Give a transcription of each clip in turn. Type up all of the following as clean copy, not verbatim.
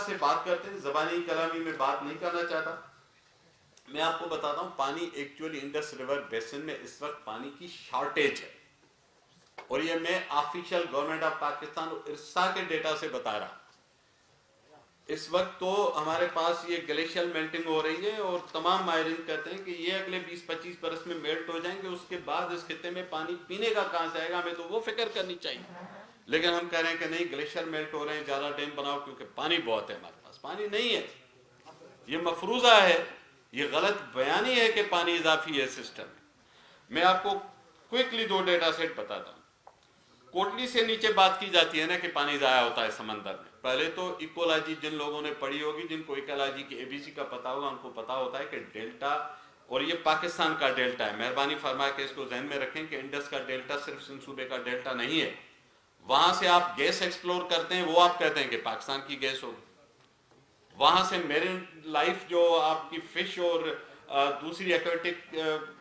سے بات کرتے ہیں, زبانی کلامی میں بات نہیں کرنا چاہتا. میں آپ کو بتاتا ہوں پانی ایکچولی انڈس ریور بیسن میں اس وقت پانی کی شارٹیج ہے, اور یہ میں آفیشیل گورنمنٹ آف پاکستان اور ارسا کے ڈیٹا سے بتا رہا. اس وقت تو ہمارے پاس یہ گلیشیل میلٹنگ ہو رہی ہے, اور تمام ماہرین کہتے ہیں کہ یہ اگلے 20-25 برس میں میلٹ ہو جائیں گے, اس کے بعد اس خطے میں پانی پینے کا کہاں سے آئے گا, ہمیں تو وہ فکر کرنی چاہیے. لیکن ہم کہہ رہے ہیں کہ نہیں, گلیشیئر میلٹ ہو رہے ہیں, زیادہ ڈیم بناؤ کیونکہ پانی بہت ہے ہمارے پاس. پانی نہیں ہے, یہ مفروضہ ہے, یہ غلط بیانی ہے کہ پانی اضافی ہے سسٹم میں. میں آپ کو کوئکلی 2 ڈیٹا سیٹ بتاتا ہوں. کوٹلی سے نیچے بات کی جاتی ہے نا کہ پانی ضائع ہوتا ہے سمندر میں. پہلے تو ایکولوجی جن لوگوں نے پڑھی ہوگی, جن کو ایکولوجی کی ABC کا پتا ہوگا, ان کو پتا ہوتا ہے کہ ڈیلٹا, اور یہ پاکستان کا ڈیلٹا ہے, مہربانی فرما کے اس کو ذہن میں رکھیں کہ انڈس کا ڈیلٹا صرف سندھ صوبے کا ڈیلٹا نہیں ہے. وہاں سے آپ گیس ایکسپلور کرتے ہیں, وہ آپ کہتے ہیں کہ پاکستان کی گیس ہوگی. وہاں سے میرین لائف جو آپ کی فش اور دوسری ایکویٹک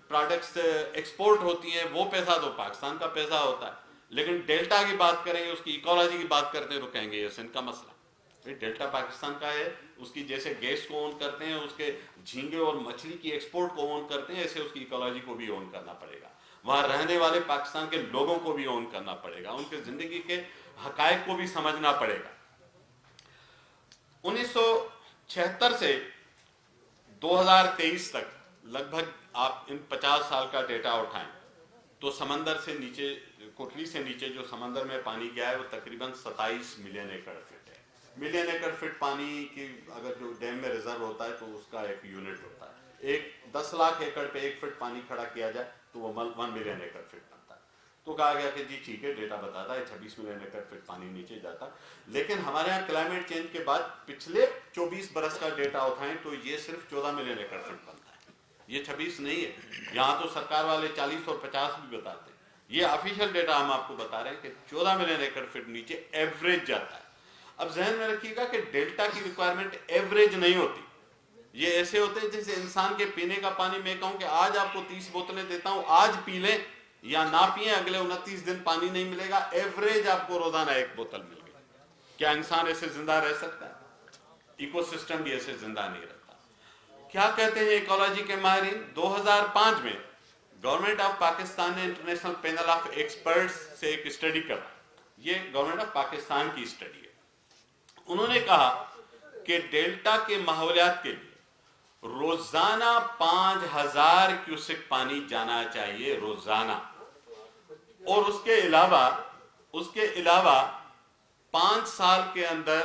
پروڈکٹس ایکسپورٹ ہوتی ہیں, وہ پیسہ تو پاکستان کا پیسہ ہوتا ہے. لیکن ڈیلٹا کی بات کریں گے, اس کی ایکولوجی کی بات کرتے ہیں تو کہیں گے یہ سندھ کا مسئلہ. ڈیلٹا پاکستان کا ہے, اس کی جیسے گیس کو اون کرتے ہیں, اس کے جھینگے اور مچھلی کی ایکسپورٹ کو اون کرتے ہیں, ایسے اس کی ایکولوجی کو بھی اون کرنا پڑے گا. وہاں رہنے والے پاکستان کے لوگوں کو بھی اون کرنا پڑے گا, ان کے زندگی کے حقائق کو بھی سمجھنا پڑے گا. 1976 سے 2023 تک لگ بھگ آپ ان 50 سال کا ڈیٹا اٹھائیں تو سمندر سے نیچے, کوٹلی سے نیچے جو سمندر میں پانی گیا ہے وہ تقریباً 27 ملین ایکڑ فٹ ہے. ملین ایکڑ فٹ پانی کی اگر جو ڈیم میں ریزرو ہوتا ہے تو اس کا ایک یونٹ ہوتا ہے. 10 لاکھ ایکڑ پہ 1 فٹ پانی کھڑا کیا جائے تو وہ 1 ملین ایکڑ فٹ بنتا ہے. تو کہا گیا کہ جی ٹھیک ہے, ڈیٹا بتاتا ہے 26 ملین ایکڑ فٹ پانی نیچے جاتا. لیکن ہمارے یہاں کلائمیٹ چینج کے بعد پچھلے 24 برس کا ڈیٹا اٹھائیں تو یہ صرف 14 ملین ایکڑ فٹ بنتا ہے, یہ 26 نہیں ہے. یہاں تو سرکار والے 40 اور 50 بھی بتاتے ہیں. یہ آفیشیل ڈیٹا ہم آپ کو بتا رہے ہیں کہ 14 ملین ایکڑ فٹ نیچے ایوریج جاتا ہے. اب ذہن میں رکھیے گا کہ ڈیلٹا کی ریکوائرمنٹ ایوریج نہیں ہوتی. یہ ایسے ہوتے ہیں جیسے انسان کے پینے کا پانی, میں کہوں کہ آج آپ کو 30 بوتلیں دیتا ہوں, آج پی لیں یا نہ پئیں, اگلے 29 دن پانی نہیں ملے گا. ایوریج آپ کو روزانہ 1 بوتل مل گئی. کیا انسان ایسے زندہ رہ سکتا ہے؟ ایکو سسٹم بھی ایسے زندہ نہیں رہتا. کیا کہتے ہیں ایکولوجی کے ماہرین؟ 2005 میں گورنمنٹ آف پاکستان نے انٹرنیشنل پینل آف ایکسپرٹس سے ایک اسٹڈی کرا. یہ گورنمنٹ آف پاکستان کی اسٹڈی ہے. انہوں نے کہا کہ ڈیلٹا کے ماحولیات کے لیے روزانہ 5000 کیوسک پانی جانا چاہیے روزانہ, اور اس کے علاوہ 5 سال کے اندر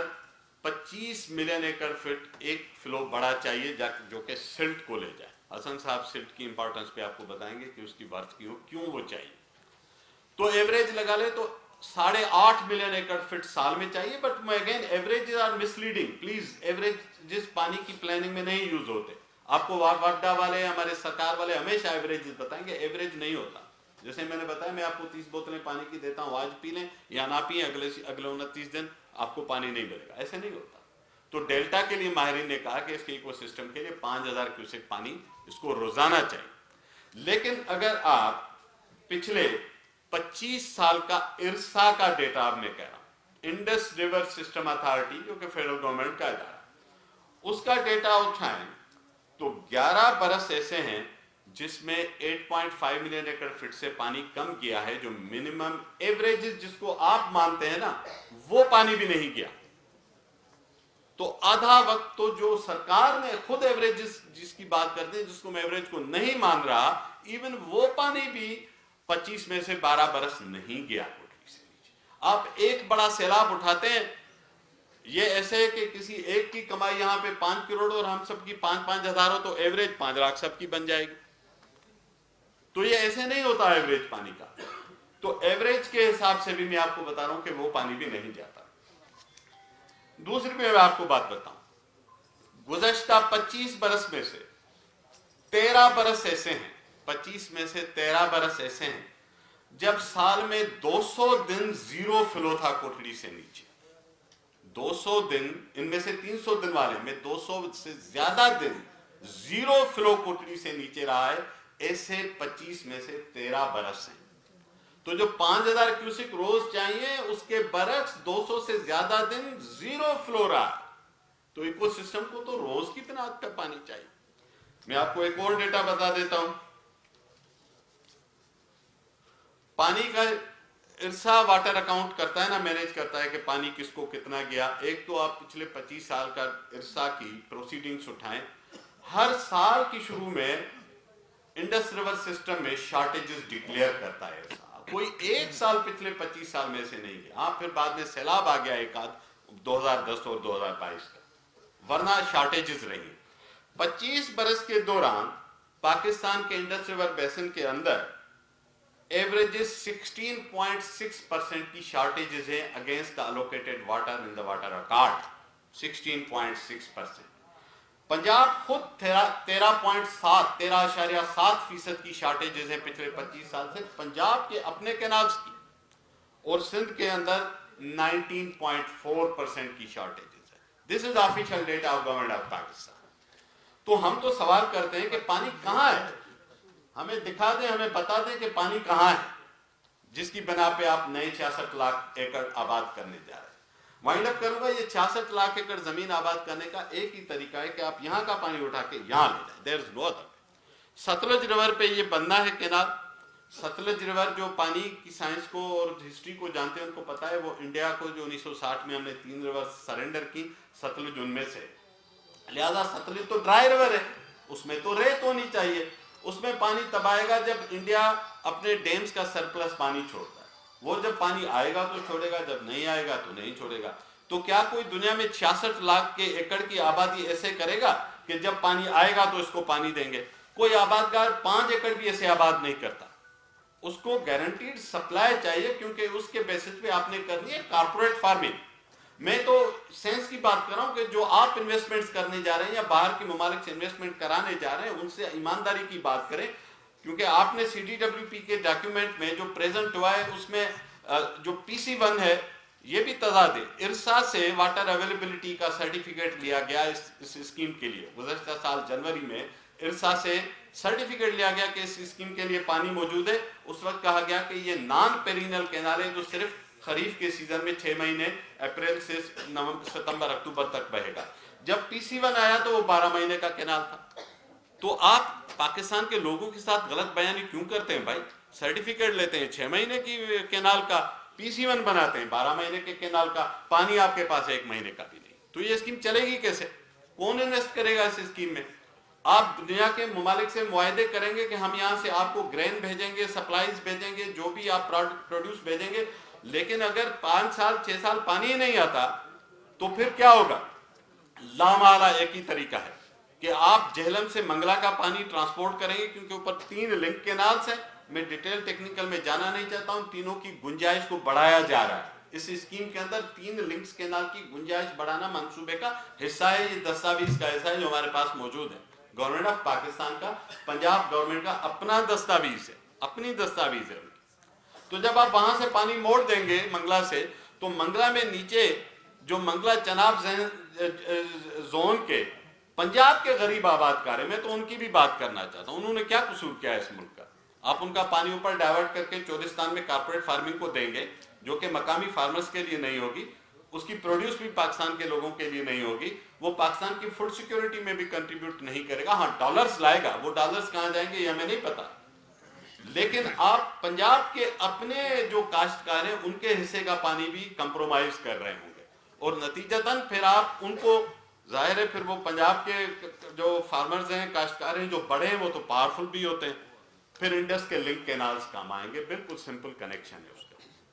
25 ملین ایکڑ فٹ ایک فلو بڑھا چاہیے جو کہ سلٹ کو لے جائے. حسن صاحب سلٹ کی امپورٹنس پہ آپ کو بتائیں گے کہ اس کی ورتھ کیوں وہ چاہیے. تو ایوریج لگا لے تو 8.5 ملین ایکڑ فٹ سال میں چاہیے. But again average are misleading, please. Average جس پانی کی پلاننگ میں نہیں یوز ہوتے. آپ کو واگڈا والے, ہمارے سرکار والے ہمیشہ ایوریج بتائیں گے, ایوریج نہیں ہوتا. جیسے میں نے بتایا, میں آپ کو 30 بوتلیں پانی کی دیتا ہوں, آج پی لیں یا نہ پئیں, اگلے 29 دن آپ کو پانی نہیں ملے گا. ایسے نہیں ہوتا. تو ڈیلٹا کے لیے ماہرین نے کہا کہ اس کے ایکو سسٹم کے لیے 5000 کیوسک پانی اس کو روزانہ چاہیے. لیکن اگر آپ پچھلے 25 سال کا ارسا کا ڈیٹا آپ نے کہہ رہا ہوں, انڈس ریور سسٹم اتھارٹی جو کہ فیڈرل گورنمنٹ کا ادارہ, اس کا ڈیٹا اٹھائیں تو 11 برس ایسے ہیں جس میں 8.5 ملین ایکڑ فٹ سے پانی کم گیا ہے, جو منیمم ایوریج جس کو آپ مانتے ہیں نا, وہ پانی بھی نہیں گیا. تو آدھا وقت تو جو سرکار نے خود ایوریج جس کی بات کرتے ہیں, جس کو میں ایوریج کو نہیں مان رہا, ایون وہ پانی بھی 25 میں سے 12 برس نہیں گیا کوٹلی سے نیچے. آپ ایک بڑا سیلاب اٹھاتے ہیں, یہ ایسے ہے کہ کسی ایک کی کمائی یہاں پہ 5 کروڑ اور ہم سب کی 5-5 ہزار ہو تو ایوریج 5 لاکھ سب کی بن جائے گی. تو یہ ایسے نہیں ہوتا ایوریج پانی کا. تو ایوریج کے حساب سے بھی میں آپ کو بتا رہا ہوں کہ وہ پانی بھی نہیں جاتا. دوسری میں آپ کو بات بتاؤں, گزشتہ 25 برس میں سے 13 برس ایسے ہیں, 25 میں سے 13 برس ایسے ہیں جب سال میں 200 دن زیرو فلو تھا کوٹلی سے نیچے. 200 دن, ان میں سے 300 دن والے میں 200 سے زیادہ دن زیرو فلو کوٹلی سے نیچے رہا ہے. ایسے 25 میں سے 13 برس ہیں. تو جو 5000 کیوسک روز چاہیے, اس کے برعکس 200 سے زیادہ دن زیرو فلو رہا ہے. تو ایکو سسٹم کو تو روز کی بنیاد پہ پانی چاہیے. میں آپ کو ایک اور ڈیٹا بتا دیتا ہوں. پانی کا ارسا واٹر اکاؤنٹ کرتا ہے نا, مینیج کرتا ہے کہ پانی کس کو کتنا گیا. ایک تو آپ پچھلے 25 سال کا ارسا کی پروسیڈنگز اٹھائیں, ہر سال کی شروع میں انڈس ریور سسٹم میں شارٹیجز ڈکلیئر کرتا ہے ارسا. کوئی ایک سال پچھلے 25 سال میں سے نہیں گیا. ہاں پھر بعد میں سیلاب آ گیا ایک آدھ 2010 اور 2022 کا, ورنہ شارٹیجز رہی. 25 برس کے دوران پاکستان کے انڈس ریور بیسن کے اندر ایوریجز 16.6% کی شارٹیجز ہیں against the allocated water in the water accord. 16.6%. Punjab خود 13.7% کی شارٹیجز ہیں پچھلے 25 سال سے پنجاب کے اپنے کینالز کی, اور سندھ کے اندر 19.4% کی شارٹیجز ہے. This is official data of government of Pakistan. تو ہم تو سوال کرتے ہیں کہ پانی کہاں ہے, ہمیں دکھا دیں, ہمیں بتا دیں کہ پانی کہاں ہے جس کی بنا پہ آپ نئے 66 لاکھ ایکڑ آباد کرنے جا رہے ہیں. وائنڈ اپ کروں گا, یہ 66 لاکھ ایکڑ زمین آباد کرنے کا ایک ہی طریقہ ہے کہ آپ یہاں کا پانی اٹھا کے یہاں لے جائیں. دیر از نو ادر. ستلج ریور پہ یہ بننا ہے کینال. ستلج ریور جو پانی کی سائنس کو اور ہسٹری کو جانتے ہیں ان کو پتا ہے, وہ انڈیا کو جو 1960 میں ہم نے 3 ریور سرنڈر کی, ستلج ان میں سے. لہذا ستلج تو ڈرائی ریور ہے, اس میں تو ریت ہونی چاہیے. اس میں پانی تب آئے گا جب انڈیا اپنے ڈیمز کا سرپلس پانی چھوڑتا ہے. وہ جب پانی آئے گا تو چھوڑے گا, جب نہیں آئے گا تو نہیں چھوڑے گا. تو کیا کوئی دنیا میں 66 لاکھ کے ایکڑ کی آبادی ایسے کرے گا کہ جب پانی آئے گا تو اس کو پانی دیں گے؟ کوئی آبادگار 5 ایکڑ بھی ایسے آباد نہیں کرتا. اس کو گارنٹیڈ سپلائی چاہیے, کیونکہ اس کے بیسس پہ آپ نے کرنی ہے کارپوریٹ فارمنگ. میں تو سینس کی بات کر رہا ہوں کہ جو آپ انویسٹمنٹس کرنے جا رہے ہیں یا باہر کے ممالک سے انویسٹمنٹ کرانے جا رہے ہیں, ان سے ایمانداری کی بات کریں. کیونکہ آپ نے سی ڈی ڈبلیو پی کے ڈاکیومنٹ میں جو پریزنٹ ہوا ہے اس میں جو پی سی 1 ہے یہ بھی تضاد ہے. ارسا سے واٹر اویلیبلٹی کا سرٹیفکیٹ لیا گیا اس اسکیم کے لیے. گزشتہ سال جنوری میں ارسا سے سرٹیفکیٹ لیا گیا کہ اس اسکیم کے لیے پانی موجود ہے. اس وقت کہا گیا کہ یہ نان پیرینل کینال ہے جو صرف خریف کے سیزن میں 6 مہینے اپریل سے ستمبر اکتوبر تک بہے گا. جب پی سی 1 آیا تو وہ 12 مہینے کا کینال تھا. تو آپ پاکستان کے لوگوں کے ساتھ غلط بیانی کیوں کرتے ہیں بھائی؟ سرٹیفکیٹ لیتے ہیں 6 مہینے کی کینال کا, پی سی 1 بناتے ہیں 12 مہینے کے کینال کا, پانی آپ کے پاس 1 مہینے کا بھی نہیں. تو یہ اسکیم چلے گی کیسے؟ کون انویسٹ کرے گا اس اسکیم میں؟ آپ دنیا کے ممالک سے معاہدے کریں گے کہ ہم یہاں سے آپ کو گرین بھیجیں گے, سپلائز بھیجیں گے, جو بھی آپ پروڈیوس بھیجیں گے, لیکن اگر 5 سال 6 سال پانی ہی نہیں آتا تو پھر کیا ہوگا؟ لامحالہ ایک ہی طریقہ ہے کہ آپ جہلم سے منگلا کا پانی ٹرانسپورٹ کریں گے, کیونکہ اوپر 3 لنک کینالز ہیں. میں ڈیٹیل ٹیکنیکل میں جانا نہیں چاہتا ہوں. تینوں کی گنجائش کو بڑھایا جا رہا ہے. اس اسکیم کے اندر 3 لنکس کینال کی گنجائش بڑھانا منصوبے کا حصہ ہے. یہ دستاویز کا حصہ ہے جو ہمارے پاس موجود ہے. گورنمنٹ آف پاکستان کا, پنجاب گورنمنٹ کا اپنا دستاویز ہے, اپنی دستاویز ہے. تو جب آپ وہاں سے پانی موڑ دیں گے منگلا سے, تو منگلا میں نیچے جو منگلا چناب زون کے پنجاب کے غریب آباد کار ہیں, میں تو ان کی بھی بات کرنا چاہتا ہوں. انہوں نے کیا قصور کیا ہے اس ملک کا؟ آپ ان کا پانی اوپر ڈائیورٹ کر کے چودستان میں کارپوریٹ فارمنگ کو دیں گے, جو کہ مقامی فارمرز کے لیے نہیں ہوگی, اس کی پروڈیوس بھی پاکستان کے لوگوں کے لیے نہیں ہوگی, وہ پاکستان کی فوڈ سیکیورٹی میں بھی کنٹریبیوٹ نہیں کرے گا. ہاں ڈالرز لائے گا, وہ ڈالرز کہاں جائیں گے یہ ہمیں نہیں پتا, لیکن آپ پنجاب کے اپنے جو کاشتکار ہیں ان کے حصے کا پانی بھی کمپرومائز کر رہے ہوں گے. اور نتیجتاً پھر آپ ان کو, ظاہر ہے پھر وہ پنجاب کے جو فارمرز ہیں, کاشتکار ہیں جو بڑے ہیں, وہ تو پاورفل بھی ہوتے ہیں, پھر انڈس کے لنک کینالز کام آئیں گے. بالکل سمپل کنیکشن ہے اس کا.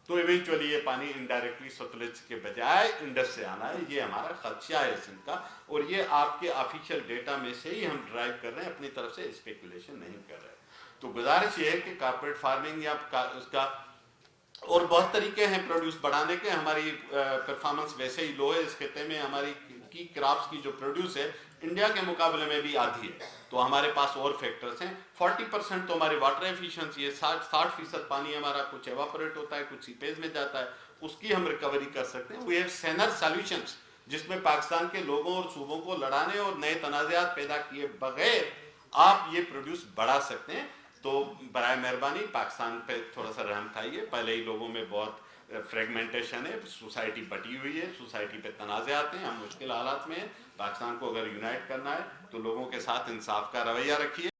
تو ایونچولی یہ پانی انڈائریکٹلی ستلج کے بجائے انڈس سے آنا ہے. یہ ہمارا خدشہ ہے سندھ کا, اور یہ آپ کے آفیشیل ڈیٹا میں سے ہی ہم ڈرائیو کر رہے ہیں, اپنی طرف سے اسپیکولیشن نہیں کر رہے. تو گزارش یہ ہے کہ کارپوریٹ فارمنگ یا اس کا, اور بہت طریقے ہیں پروڈیوس بڑھانے کے. ہماری پرفارمنس ویسے ہی لو ہے اس خطے میں. ہماری کی کراپس کی جو پروڈیوس ہے انڈیا کے مقابلے میں بھی آدھی ہے. تو ہمارے پاس اور فیکٹرز ہیں. 40% تو ہماری واٹر ایفیشنسی ہے. 60% پانی ہمارا کچھ ایواپوریٹ ہوتا ہے, کچھ سیپیج میں جاتا ہے, اس کی ہم ریکوری کر سکتے ہیں. وی ہیو سینر سالوشنز, جس میں پاکستان کے لوگوں اور صوبوں کو لڑانے اور نئے تنازعات پیدا کیے بغیر آپ یہ پروڈیوس بڑھا سکتے ہیں. تو برائے مہربانی پاکستان پہ تھوڑا سا رحم کھائیے. پہلے ہی لوگوں میں بہت فریگمنٹیشن ہے, سوسائٹی بٹی ہوئی ہے, سوسائٹی پہ تنازعات ہیں, ہم مشکل حالات میں ہیں. پاکستان کو اگر یونائٹ کرنا ہے تو لوگوں کے ساتھ انصاف کا رویہ رکھیے.